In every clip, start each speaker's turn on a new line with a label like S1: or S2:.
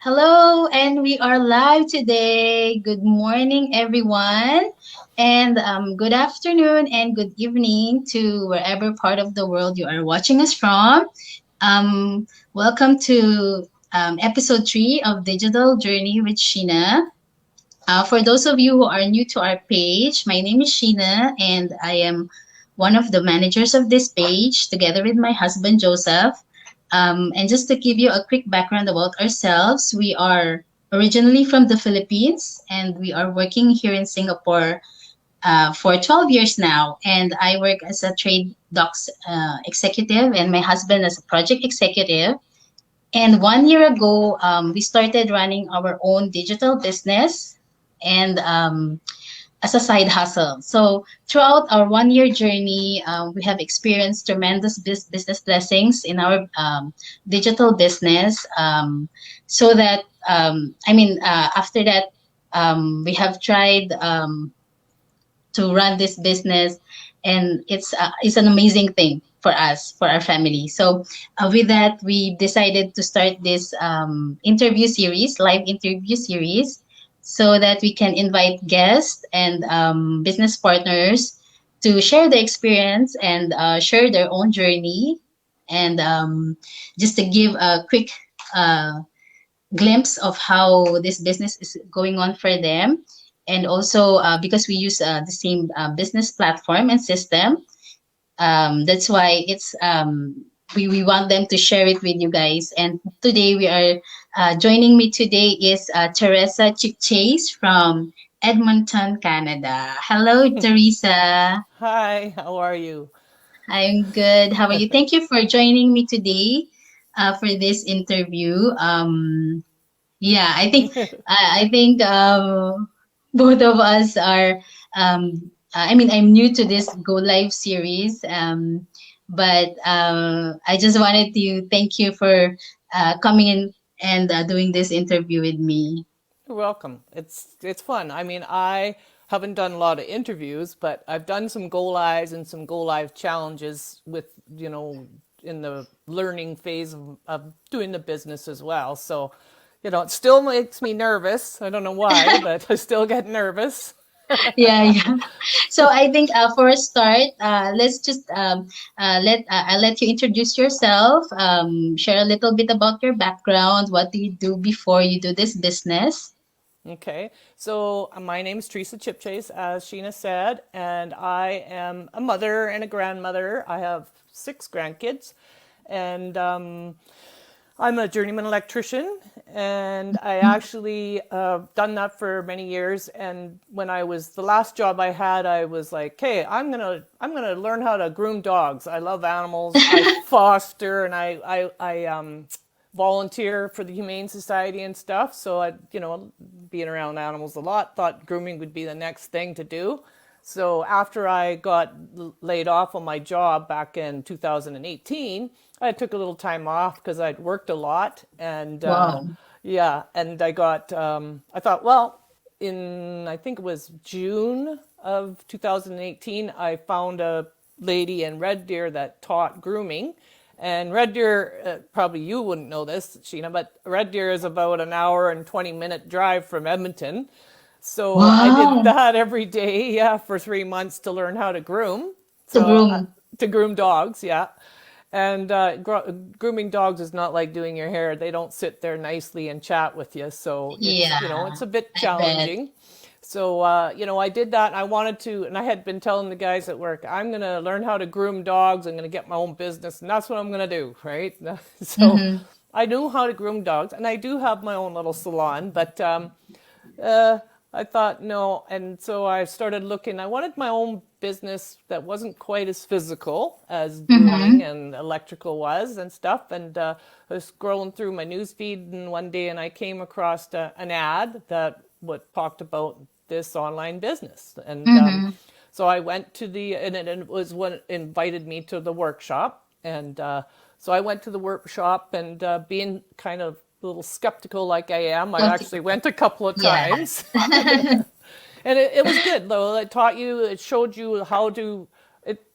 S1: Hello, and we are live today. Good morning, everyone, and good afternoon and good evening to wherever part of the world you are watching us from. Welcome to episode 3 of Digital Journey with Sheena. For those of you who are new to our page, my name is Sheena, and I am one of the managers of this page together with my husband Joseph. And just to give you a quick background about ourselves, we are originally from the Philippines and we are working here in Singapore for 12 years now. And I work as a trade docs executive and my husband as a project executive. And 1 year ago, we started running our own digital business and as a side hustle. So throughout our 1 year journey, we have experienced tremendous business blessings in our digital business. So that after that, we have tried to run this business, and it's an amazing thing for us, for our family. So with that, we decided to start this live interview series, so that we can invite guests and business partners to share their experience and share their own journey, and just to give a quick uh, glimpse of how this business is going on for them. And also, because we use the same business platform and system, that's why we want them to share it with you guys. And today we are joining me today is Teresa Chipchase from Edmonton, Canada. Hello, Teresa.
S2: Hi, how are you?
S1: I'm good. How are you? Thank you for joining me today for this interview. Yeah, I think both of us are. I'm new to this Go Live series, but I just wanted to thank you for coming in and doing this interview with me.
S2: You're welcome. It's fun. I mean, I haven't done a lot of interviews, but I've done some go lives and some go live challenges with, in the learning phase of doing the business as well. So, it still makes me nervous. I don't know why, but I still get nervous.
S1: Yeah, yeah. So I think for a start, let's just I'll let you introduce yourself, share a little bit about your background. What do you do before you do this business?
S2: Okay, so my name's Teresa Chipchase, as Sheena said, and I am a mother and a grandmother. I have 6 grandkids, and I'm a journeyman electrician, and I actually done that for many years. And when I was the last job I had, I was like, "Hey, I'm gonna learn how to groom dogs. I love animals. I foster, and I volunteer for the Humane Society and stuff. So I, being around animals a lot, thought grooming would be the next thing to do. So after I got laid off on my job back in 2018, I took a little time off because I'd worked a lot, and
S1: Wow.
S2: yeah, and I got. I thought, well, in I think it was June of 2018, I found a lady in Red Deer that taught grooming. And Red Deer, probably you wouldn't know this, Sheena, but Red Deer is about an hour and 20-minute drive from Edmonton. So I did
S1: Wow.
S2: that every day, yeah, for 3 months to learn how to groom.
S1: To
S2: So
S1: groom.
S2: to groom dogs, yeah. And grooming dogs is not like doing your hair. They don't sit there nicely and chat with you. So it's
S1: Yeah,
S2: a bit
S1: I bet.
S2: challenging. So, I did that. And I wanted to, and I had been telling the guys at work, I'm going to learn how to groom dogs. I'm going to get my own business, and that's what I'm going to do, right? So,
S1: Mm-hmm.
S2: I knew how to groom dogs, and I do have my own little salon, but uh, I thought no, and so I started looking. I wanted my own business that wasn't quite as physical as grooming
S1: Mm-hmm.
S2: and electrical was and stuff. And I was scrolling through my news feed and one day, and I came across an ad that what talked about this online business, and
S1: Mm-hmm.
S2: so I went to and it was what invited me to the workshop, and so I went to the workshop, and being kind of a little skeptical like I am, I actually
S1: Skeptical.
S2: went a couple of
S1: Yeah.
S2: times. And it was good though. It taught you, it showed you how to. It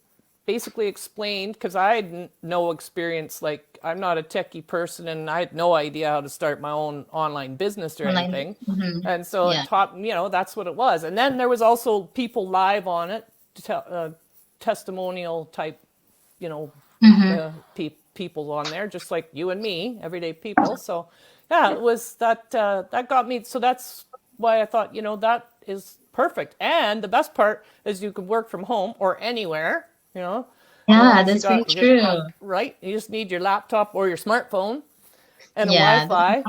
S2: basically explained, because I had no experience, like I'm not a techie person and I had no idea how to start my own online business or
S1: Online.
S2: anything.
S1: Mm-hmm.
S2: And so it
S1: Yeah.
S2: taught, that's what it was. And then there was also people live on it, testimonial type, you know,
S1: Mm-hmm.
S2: people on there, just like you and me, everyday people. So yeah, it was that, that got me. So that's why I thought, that is perfect. And the best part is you can work from home or anywhere, as long
S1: Yeah,
S2: as you
S1: that's very
S2: got you
S1: true.
S2: have right. You just need your laptop or your smartphone and a
S1: Yeah.
S2: Wi-Fi.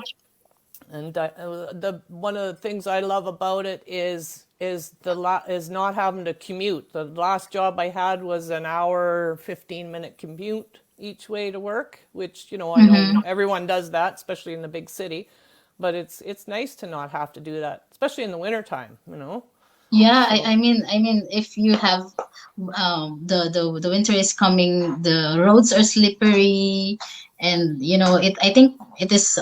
S2: And the one of the things I love about it is not having to commute. The last job I had was an hour 15-minute commute each way to work, which I know
S1: Mm-hmm.
S2: everyone does that, especially in the big city. But it's nice to not have to do that, especially in the wintertime.
S1: Yeah,
S2: So
S1: I mean, if you have the winter is coming, the roads are slippery, and it. I think it is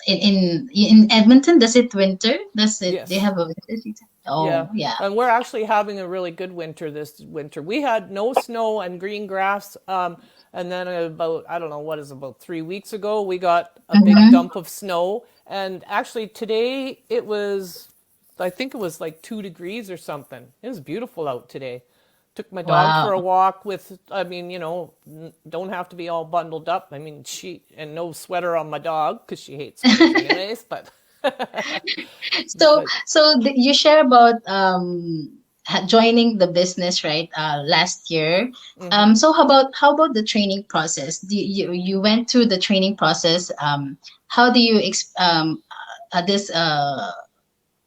S1: in Edmonton. Does it winter? Does it? They
S2: yes.
S1: have a winter season.
S2: Yeah,
S1: Oh, yeah.
S2: and we're actually having a really good winter this winter. We had no snow and green grass, and then about I don't know what is about 3 weeks ago we got a big
S1: Mm-hmm.
S2: dump of snow. And actually today it was, I think it was like 2 degrees or something. It was beautiful out today. Took my dog for a
S1: Wow.
S2: walk with, I mean, don't have to be all bundled up. I mean, and no sweater on my dog because she hates sweaters anyways. But
S1: So,
S2: but
S1: you share about joining the business, right? Last year. So how about the training process? You went through the training process. How do you this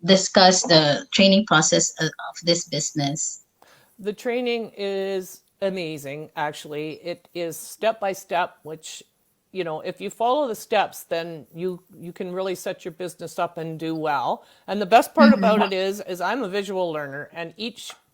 S1: discuss the training process of this business?
S2: The training is amazing, actually. It is step by step, which, if you follow the steps, then you can really set your business up and do well. And the best part about
S1: Mm-hmm.
S2: it is I'm a visual learner, and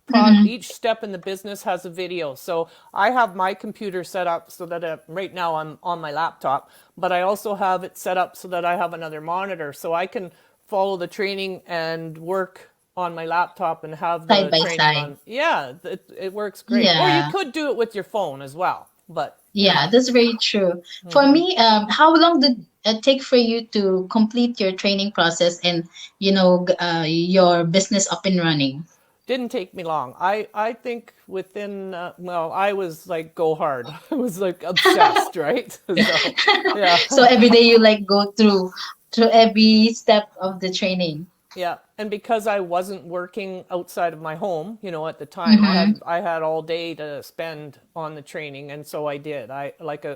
S1: Mm-hmm.
S2: each step in the business has a video. So I have my computer set up so that right now I'm on my laptop, but I also have it set up so that I have another monitor, so I can follow the training and work on my laptop and have
S1: Side
S2: the
S1: by
S2: training
S1: side.
S2: on. Yeah, it works great. Or you
S1: Yeah.
S2: could do it with your phone as well, but
S1: Yeah, that's very true. For me, how long did it take for you to complete your training process and your business up and running?
S2: didn't take me long. I think within well, I was like go hard. I was like obsessed, right? So yeah.
S1: So every day you like go through every step of the training.
S2: Yeah, and because I wasn't working outside of my home, at the time,
S1: Mm-hmm.
S2: I had all day to spend on the training, and so I did.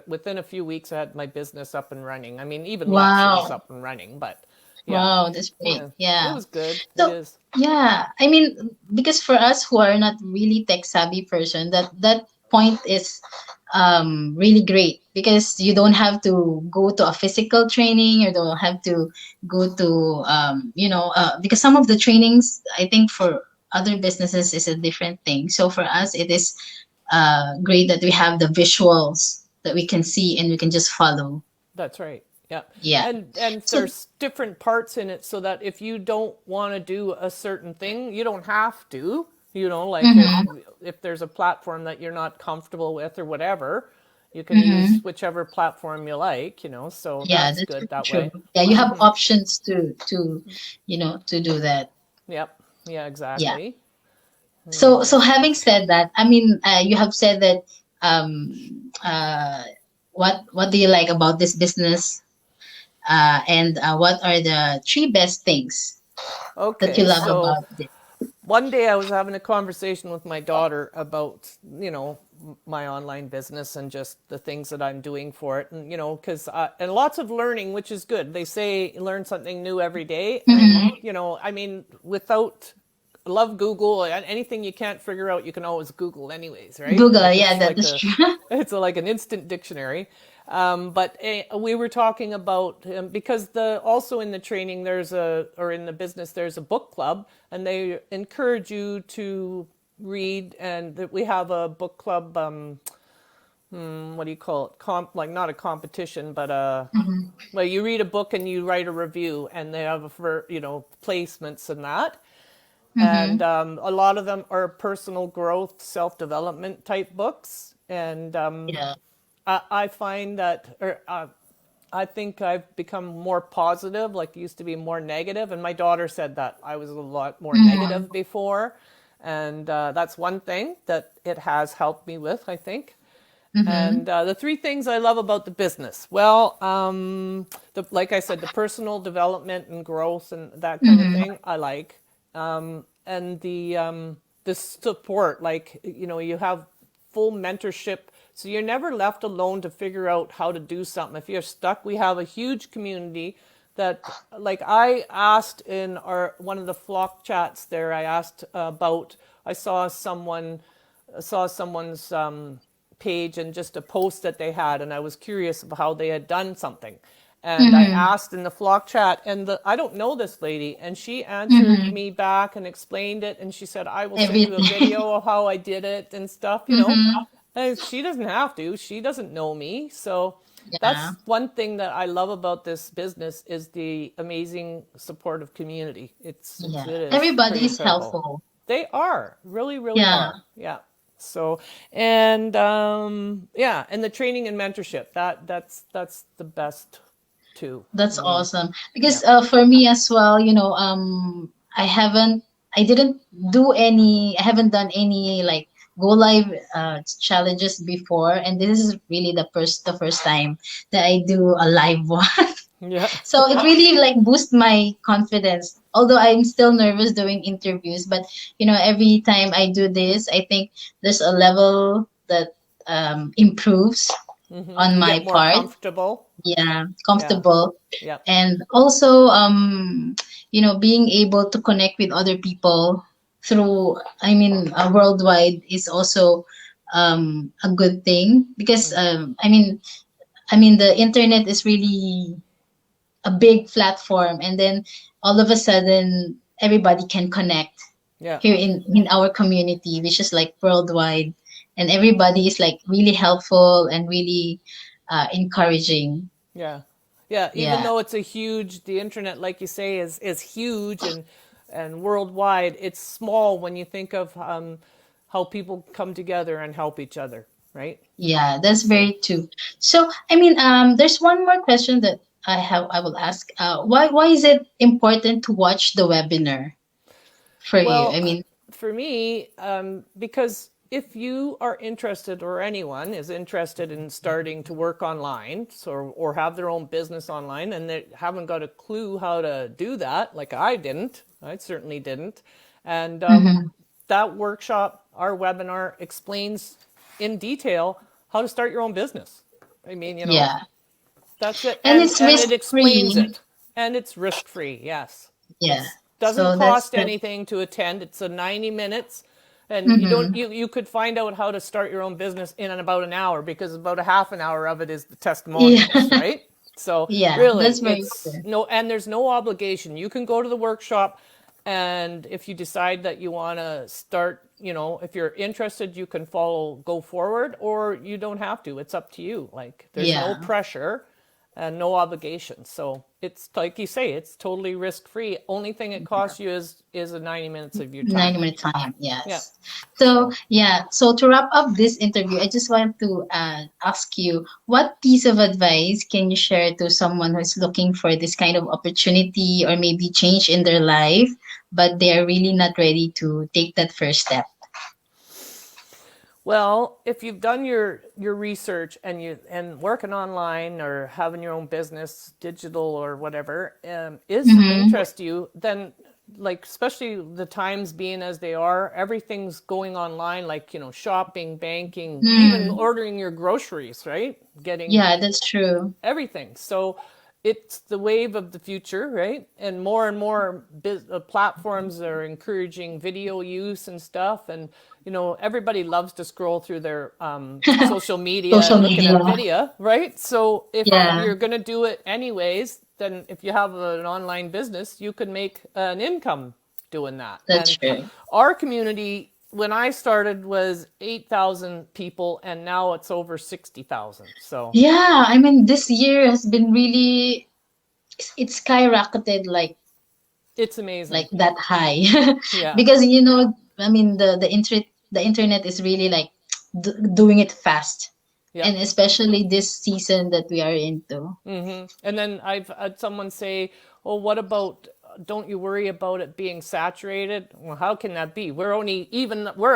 S2: Within a few weeks, I had my business up and running. I mean, even less, it was
S1: Wow.
S2: up and running, but yeah,
S1: Wow, that's great.
S2: yeah, it
S1: Yeah.
S2: was good. It
S1: So
S2: is.
S1: yeah, I mean, because for us who are not really tech savvy person, that point is really great because you don't have to go to a physical training. You don't have to go to because some of the trainings I think for other businesses is a different thing. So for us, it is great that we have the visuals that we can see and we can just follow.
S2: That's right. Yeah.
S1: Yeah.
S2: And
S1: So
S2: there's different parts in it so that if you don't want to do a certain thing, you don't have to. Like
S1: mhm,
S2: if there's a platform that you're not comfortable with or whatever, you can use
S1: mhm.
S2: whichever platform you like. So
S1: Yeah,
S2: that's
S1: that's
S2: good
S1: very
S2: that
S1: true.
S2: way.
S1: Yeah, you have options to do that.
S2: Yep. Yeah,
S1: Yeah.
S2: exactly.
S1: So having said that, I mean, you have said that um uh what do you like about this business? And what are the three best things that you
S2: Okay,
S1: love
S2: so
S1: about this?
S2: one day I was having a conversation with my daughter about, my online business and just the things that I'm doing for it. And, because, and lots of learning, which is good. They say learn something new every day. And,
S1: Hmm.
S2: I mean, love Google, anything you can't figure out, you can always Google anyways, right?
S1: Google,
S2: Like
S1: yeah,
S2: it's
S1: that
S2: like
S1: is
S2: a,
S1: true.
S2: it's like an instant dictionary. But we were talking about because also in the training or in the business there's a book club, and they encourage you to read, and that we have a book club. What do you call it? Like not a competition, but
S1: Hmm.
S2: well, you read a book and you write a review, and they have for placements and that. and
S1: Mm-hmm.
S2: a lot of them are personal growth, self-development type books. And
S1: Yeah.
S2: I find that, I think I've become more positive. Like, used to be more negative, and my daughter said that I was a lot more
S1: Mm-hmm.
S2: negative before, and that's one thing that it has helped me with, I think.
S1: Mm-hmm.
S2: And the three things I love about the business, well, like I said, the personal development and growth and that kind of
S1: Mm-hmm.
S2: thing, I like. And the support, like, you have full mentorship, so you're never left alone to figure out how to do something. If you're stuck, we have a huge community that, like, I asked in our one of the flock chats there, I asked about, I saw someone's page and just a post that they had, and I was curious of how they had done something. And I
S1: Mm-hmm.
S2: asked in the flock chat, and I don't know this lady, and she answered
S1: Mm-hmm.
S2: me back and explained it, and she said, I will send you a
S1: Everything.
S2: video of how I did it and stuff.
S1: Mm-hmm.
S2: And she doesn't have to. She doesn't know me. So
S1: Yeah.
S2: that's one thing that I love about this business is the amazing supportive community. It
S1: Yeah.
S2: is pretty
S1: Everybody is
S2: incredible.
S1: helpful.
S2: They are really, really
S1: Yeah.
S2: are. Yeah. So, and yeah, and the training and mentorship, that's the best too.
S1: That's
S2: I mean,
S1: awesome.
S2: yeah.
S1: Because for me as well, I haven't, I didn't I haven't done any like go live challenges before, and this is really the first time that I do a live one.
S2: Yeah.
S1: So it really like boosts my confidence. Although I'm still nervous doing interviews, but every time I do this, I think there's a level that improves on
S2: You
S1: my
S2: get more
S1: part.
S2: comfortable.
S1: Yeah,
S2: Yeah.
S1: comfortable.
S2: Yeah.
S1: And also being able to connect with other people through, I mean, worldwide is also a good thing because I mean the internet is really a big platform, and then all of a sudden everybody can connect
S2: Yeah.
S1: here in our community, which is like worldwide, and everybody is like really helpful and really encouraging.
S2: Yeah. Yeah, even
S1: Yeah.
S2: though the internet, like you say, is huge and worldwide, it's small when you think of how people come together and help each other, right?
S1: Yeah, that's
S2: So,
S1: very true. So, I mean, there's one more question that I will ask. Why is it important to watch the webinar for you? I
S2: well,
S1: mean,
S2: for me, because if you are interested, or anyone is interested in starting to work online, so, or have their own business online, and they haven't got a clue how to do that, like I certainly didn't, and
S1: mm-hmm.
S2: that workshop, our webinar, explains in detail how to start your own business. I mean,
S1: Yeah,
S2: that's it,
S1: and
S2: and
S1: it's
S2: it
S1: risk
S2: explains
S1: free.
S2: it, and it's risk free. Yes,
S1: Yeah,
S2: it's doesn't
S1: so that's
S2: cost
S1: the.
S2: anything to attend. It's a 90 minutes, and you don't
S1: Mm-hmm.
S2: you could find out how to start your own business in about an hour, because about a half an hour of it is the
S1: Yeah,
S2: testimonials, right? So
S1: yeah,
S2: really,
S1: that's very
S2: it's
S1: true.
S2: no, and there's no obligation. You can go to the workshop, and if you decide that you want to start, if you're interested, you can go forward, or you don't have to. It's up to you. Like, there's no
S1: Yeah.
S2: pressure and no obligation. So it's like you say, it's totally risk free. Only thing it costs you is a 90 minutes of your time.
S1: 90-minute time,
S2: Yeah.
S1: yes. So,
S2: So,
S1: yeah, so to wrap up this interview, I just want to ask you, what piece of advice can you share to someone who's looking for this kind of opportunity or maybe change in their life, but they are really not ready to take that first step?
S2: well, if you've done your research, and working online or having your own business, digital or whatever, is
S1: Mm-hmm.
S2: interest you, then, like, especially the times being as they are, everything's going online, like, shopping, banking, even
S1: Mm.
S2: ordering your groceries, right? Getting
S1: Yeah, that's true.
S2: everything. So it's the wave of the future, right? And more platforms are encouraging video use and stuff. And, everybody loves to scroll through their social media
S1: Social
S2: and looking
S1: media.
S2: at video, right? So if
S1: Yeah,
S2: you're going to do it anyways, then if you have an online business, you could make an income doing that.
S1: that's
S2: And
S1: true.
S2: our community, when I started, was 8,000 people, and now it's over 60,000. So,
S1: Yeah, I mean, this year has been really, it skyrocketed like
S2: It's
S1: like
S2: amazing.
S1: that high.
S2: Yeah.
S1: Because I mean the internet is really like doing it fast, and
S2: Yep.
S1: especially this season that we are into.
S2: And then I've had someone say, "Oh, what about? Don't you worry about it being saturated?" Well, how can that be? We're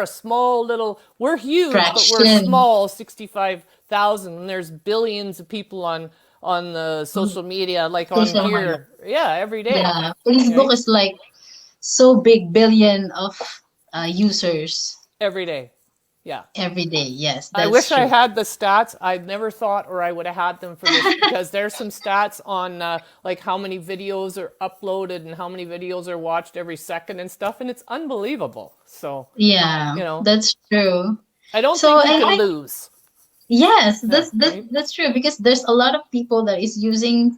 S2: a small little. We're huge, but we're
S1: Fraction.
S2: small. 65,000. And there's billions of people on the social media, like on
S1: Social media.
S2: here. Yeah, every day.
S1: Yeah, Facebook
S2: Right.
S1: is like so big, billion of users
S2: Every day. Yeah.
S1: every day. Yes,
S2: I
S1: that's
S2: wish I
S1: true.
S2: had the stats. I'd never thought, or I would have had them for this, because there's some stats on like how many videos are uploaded and how many videos are watched every second and stuff, and it's unbelievable. So,
S1: Yeah,
S2: you know,
S1: that's true.
S2: I don't
S1: So
S2: think we
S1: I
S2: can
S1: think
S2: lose.
S1: yes,
S2: Yeah,
S1: that's
S2: right?
S1: that's true because there's a lot of people that is using.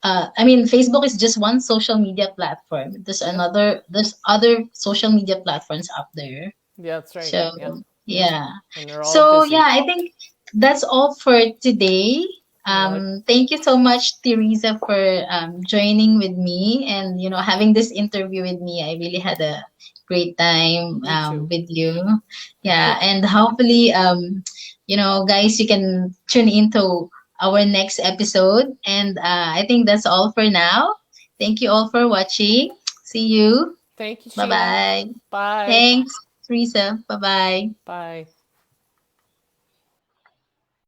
S1: I mean, Facebook is just one social media platform.
S2: Yep.
S1: There's other social media platforms up there.
S2: Yeah, that's right.
S1: So
S2: Yeah. Yep.
S1: yeah.
S2: And they're all
S1: So
S2: busy.
S1: yeah, I think that's all for today.
S2: All right.
S1: Thank you so much, Teresa, for joining with me and having this interview with me. I really had a great time
S2: Me too.
S1: with you. Yeah, and hopefully, guys, you can tune into our next episode. And I think that's all for now. Thank you all for watching. See you.
S2: Thank you,
S1: Bye
S2: Sheena.
S1: bye.
S2: Bye.
S1: Thanks, Teresa. Bye bye.
S2: Bye.